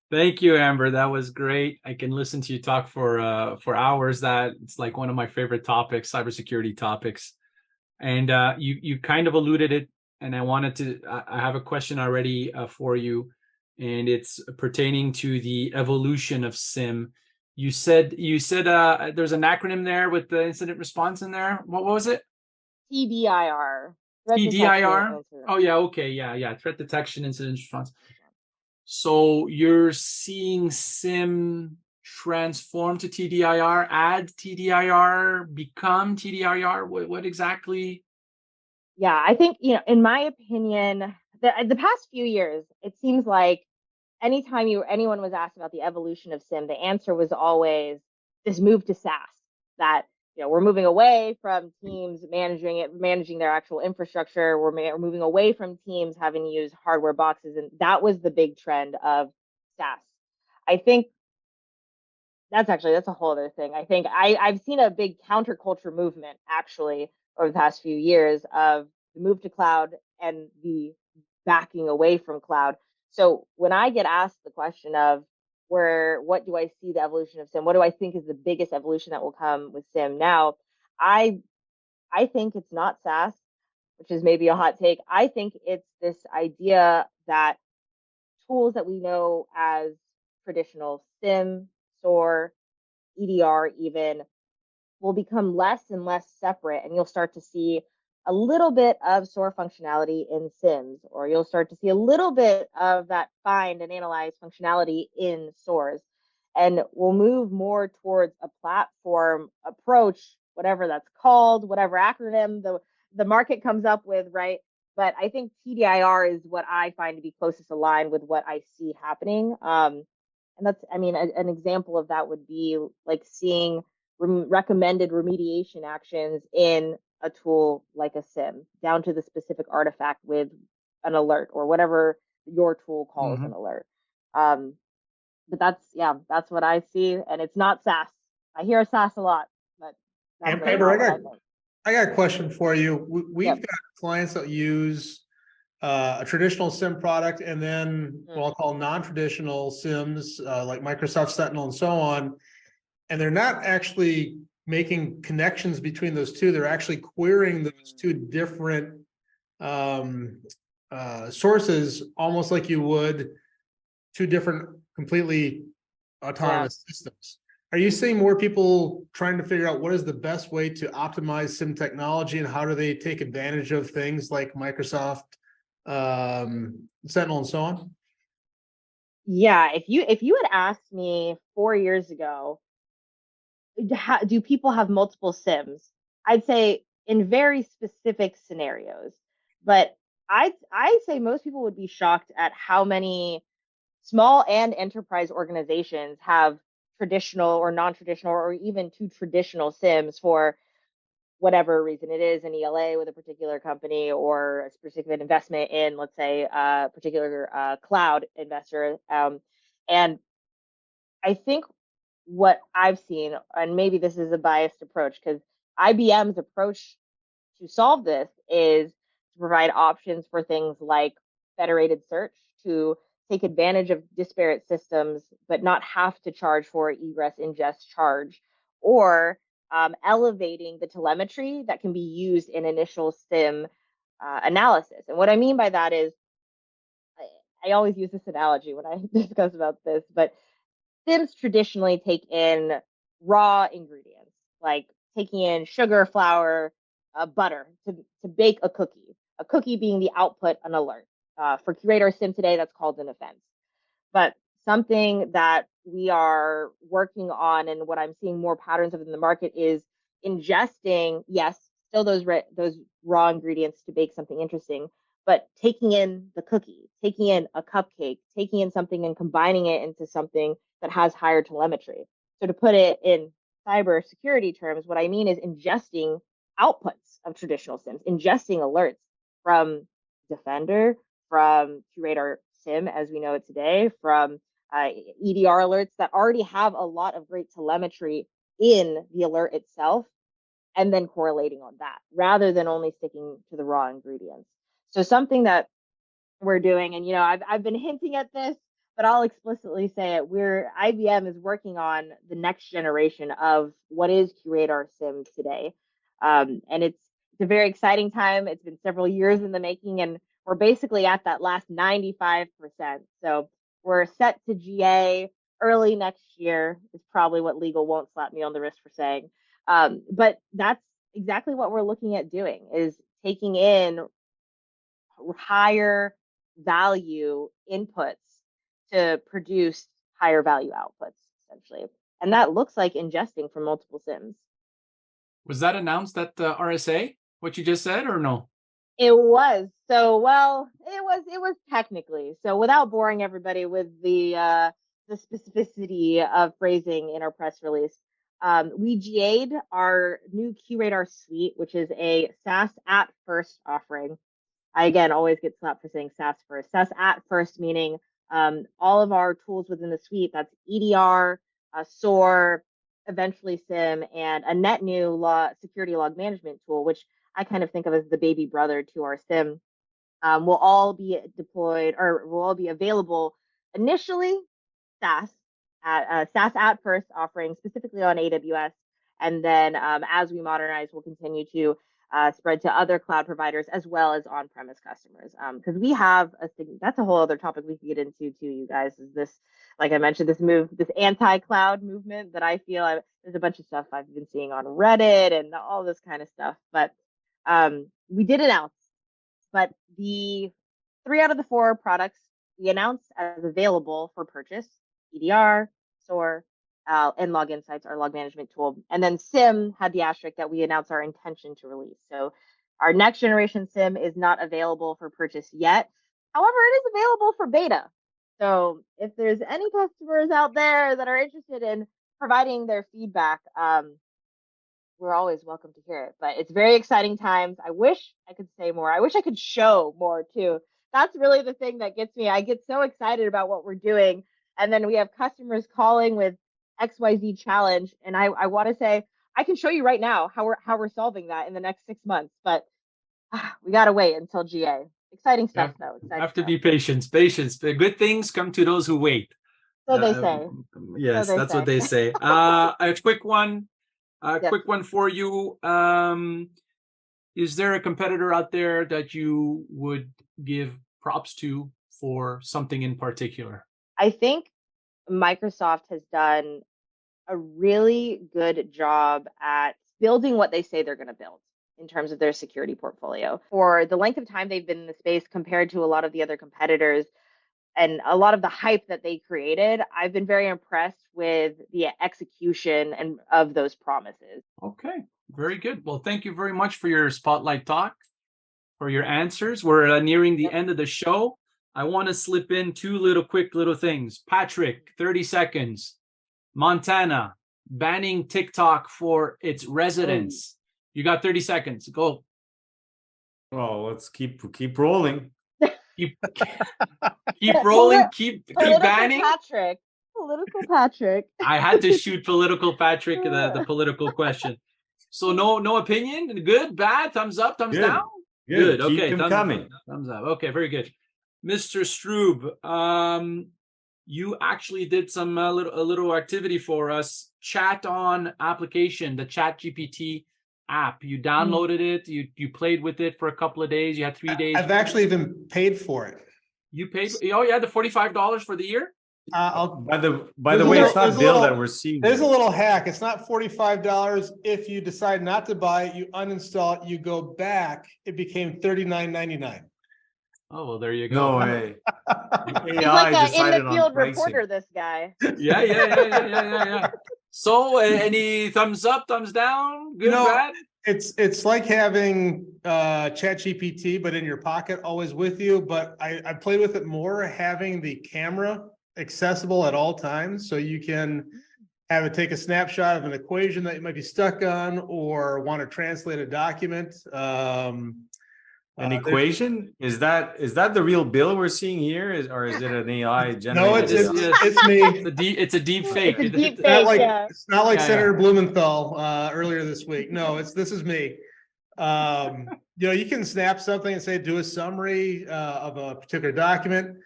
Thank you, Amber. That was great. I can listen to you talk for hours. That it's like one of my favorite topics, cybersecurity topics. And you kind of alluded it, and I have a question already for you, and it's pertaining to the evolution of SIEM. You said there's an acronym there with the incident response in there. What was it? TDIR. TDIR. Oh yeah, okay, yeah. Threat detection, incident response. So you're seeing SIEM transform to TDIR, add TDIR, become TDIR? What exactly? Yeah, I think, in my opinion, the past few years, it seems like anytime anyone was asked about the evolution of SIEM, the answer was always this move to SaaS, that we're moving away from teams managing their actual infrastructure. We're moving away from teams having to use hardware boxes, and that was the big trend of SaaS. I think that's a whole other thing. I think I've seen a big counterculture movement actually over the past few years of the move to cloud and the backing away from cloud. So when I get asked the question of what do I see the evolution of SIEM? What do I think is the biggest evolution that will come with SIEM now? I think it's not SaaS, which is maybe a hot take. I think it's this idea that tools that we know as traditional SIEM, SOAR, EDR even, will become less and less separate, and you'll start to see a little bit of SOAR functionality in SIEMs, or you'll start to see a little bit of that find and analyze functionality in SOARs. And we'll move more towards a platform approach, whatever that's called, whatever acronym the market comes up with, right? But I think TDIR is what I find to be closest aligned with what I see happening. And that's, I mean, an example of that would be like seeing recommended remediation actions in a tool like a SIEM, down to the specific artifact with an alert or whatever your tool calls an alert. But that's what I see, and it's not SaaS. I hear SaaS a lot, but that's And really Amber, not what I think. I got a question for you. We've Yep. got clients that use a traditional SIEM product, and then what I'll call non-traditional SIEMs like Microsoft Sentinel and so on. And they're not actually making connections between those two. They're actually querying those two different sources, almost like you would two different completely autonomous systems. Are you seeing more people trying to figure out what is the best way to optimize SIEM technology, and how do they take advantage of things like Microsoft Sentinel and so on? Yeah, if you had asked me 4 years ago, do people have multiple SIEMs? I'd say in very specific scenarios, but I say most people would be shocked at how many small and enterprise organizations have traditional or non-traditional or even two traditional SIEMs for whatever reason it is, an ELA with a particular company or a specific investment in, let's say, a particular cloud investor. And I think what I've seen, and maybe this is a biased approach, because IBM's approach to solve this is to provide options for things like federated search, to take advantage of disparate systems, but not have to charge for egress, ingest, charge, or elevating the telemetry that can be used in initial SIEM analysis. And what I mean by that is, I always use this analogy when I discuss about this, but SIEMs traditionally take in raw ingredients, like taking in sugar, flour, butter to bake a cookie being the output, an alert. For QRadar SIEM today, that's called an offense. But something that we are working on, and what I'm seeing more patterns of in the market, is ingesting, yes, still those raw ingredients to bake something interesting, but taking in the cookie, taking in a cupcake, taking in something and combining it into something that has higher telemetry. So to put it in cyber security terms, what I mean is ingesting outputs of traditional SIEMs, ingesting alerts from Defender, from QRadar SIEM as we know it today, from EDR alerts that already have a lot of great telemetry in the alert itself, and then correlating on that rather than only sticking to the raw ingredients. So something that we're doing, and I've been hinting at this, but I'll explicitly say it. IBM is working on the next generation of what is QRadar SIEM today, and it's a very exciting time. It's been several years in the making, and we're basically at that last 95%. So we're set to GA early next year. Is probably what legal won't slap me on the wrist for saying, but that's exactly what we're looking at doing, is taking in higher value inputs to produce higher value outputs, essentially. And that looks like ingesting from multiple SIEMs. Was that announced at the RSA, what you just said, or no? It was. So, well, it was technically. So without boring everybody with the specificity of phrasing in our press release, we GA'd our new QRadar Suite, which is a SaaS at first offering. I, again, always get slapped for saying SaaS first. SaaS at first, meaning all of our tools within the suite, that's EDR, SOAR, eventually SIEM, and a net new security log management tool, which I kind of think of as the baby brother to our SIEM, will all be deployed, or will all be available initially SaaS at first offering specifically on AWS. And then as we modernize, we'll continue to spread to other cloud providers as well as on-premise customers. Because we have that's a whole other topic we can get into too, you guys, is this, like I mentioned, this anti-cloud movement that I feel there's a bunch of stuff I've been seeing on Reddit and all this kind of stuff. But we did announce, but the 3 out of the 4 products we announced as available for purchase: EDR, SOAR, and Log Insights, our log management tool. And then SIEM had the asterisk that we announced our intention to release. So our next generation SIEM is not available for purchase yet. However, it is available for beta. So if there's any customers out there that are interested in providing their feedback, we're always welcome to hear it. But it's very exciting times. I wish I could say more. I wish I could show more too. That's really the thing that gets me. I get so excited about what we're doing. And then we have customers calling with XYZ challenge. And I want to say, I can show you right now how we're solving that in the next 6 months. But we got to wait until GA. Exciting stuff, though. Have to be patient. The good things come to those who wait. So they say. Yes, so that's what they say. A quick one. Yes. Quick one for you. Is there a competitor out there that you would give props to for something in particular? I think Microsoft has done a really good job at building what they say they're going to build in terms of their security portfolio. For the length of time they've been in the space compared to a lot of the other competitors and a lot of the hype that they created, I've been very impressed with the execution and of those promises. Okay, very good. Well, thank you very much for your spotlight talk, for your answers. We're nearing the end of the show. I want to slip in 2 quick little things. Patrick, 30 seconds. Montana banning TikTok for its residents. You got 30 seconds. Go. Well, let's keep rolling. Keep rolling. Keep banning. Political Patrick. I had to shoot political Patrick the political question. So no opinion. Good, bad, thumbs up, thumbs down. Good. Okay, Keep them coming. Thumbs up. Okay, very good. Mr. Stroob, you actually did some a little activity for us. Chat on application, the Chat GPT app. You downloaded it. You played with it for a couple of days. You had 3 days. I've actually even paid for it. You paid? Oh, yeah, the $45 for the year. By the way, it's not Bill that we're seeing. There's a little hack. It's not $45. If you decide not to buy it, you uninstall it, you go back, it became $39.99. Oh, well, there you go. No way. He's like an in the field reporter, this guy. Yeah. So, any thumbs up, thumbs down? Good, bad? It's like having ChatGPT, but in your pocket, always with you. But I played with it more, having the camera accessible at all times, so you can have it take a snapshot of an equation that you might be stuck on, or want to translate a document. An equation? Is that the real Bill we're seeing here, or is it an AI generated? No, it's me. It's a deep fake. It's not like Senator Blumenthal earlier this week. No, this is me. You can snap something and say, do a summary of a particular document.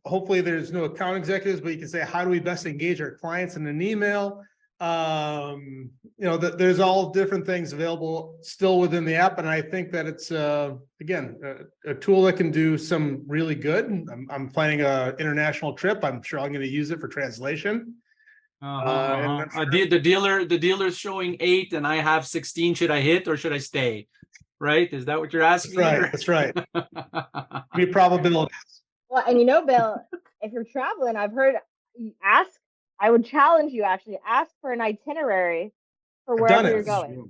Hopefully there's no account executives, but you can say, how do we best engage our clients in an email? There's all different things available still within the app. And I think that it's, again, a tool that can do some really good. I'm planning an international trip. I'm sure I'm going to use it for translation. The dealer's showing 8 and I have 16. Should I hit or should I stay? Right? Is that what you're asking? That's right. Be probabilities. Well, and Bill, if you're traveling, I've heard I would challenge you actually ask for an itinerary for wherever you're going.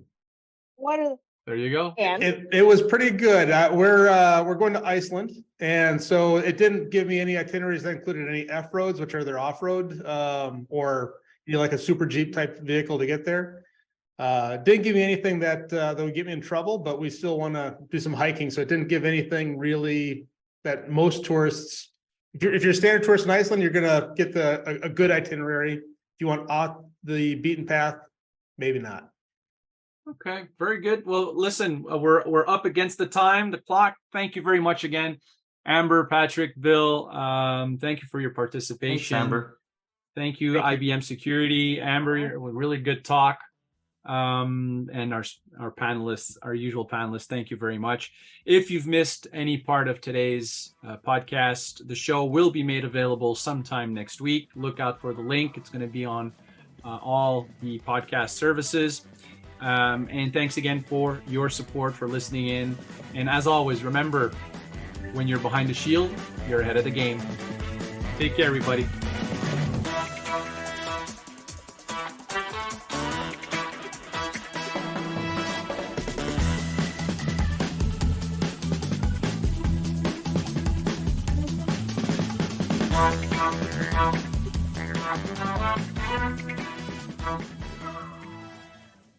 There you go. And it was pretty good. We're going to Iceland, and so it didn't give me any itineraries that included any F roads, which are their off road, or like a super Jeep type vehicle to get there. Didn't give me anything that would get me in trouble, but we still want to do some hiking, so it didn't give anything really that most tourists. If you're a standard tourist in Iceland, you're gonna get a good itinerary. If you want off the beaten path, maybe not. Okay, very good. Well, listen, we're up against the clock. Thank you very much again, Amber, Patrick, Bill. Thank you for your participation. Thanks, Amber. Thank you, IBM Security, Amber. Really good talk. and our panelists, our usual panelists, thank you very much. If you've missed any part of today's podcast, the show will be made available sometime next week. Look out for the link. It's going to be on all the podcast services. And thanks again for your support, for listening in. And as always, remember, when you're behind the shield, you're ahead of the game. Take care, everybody. Thank you.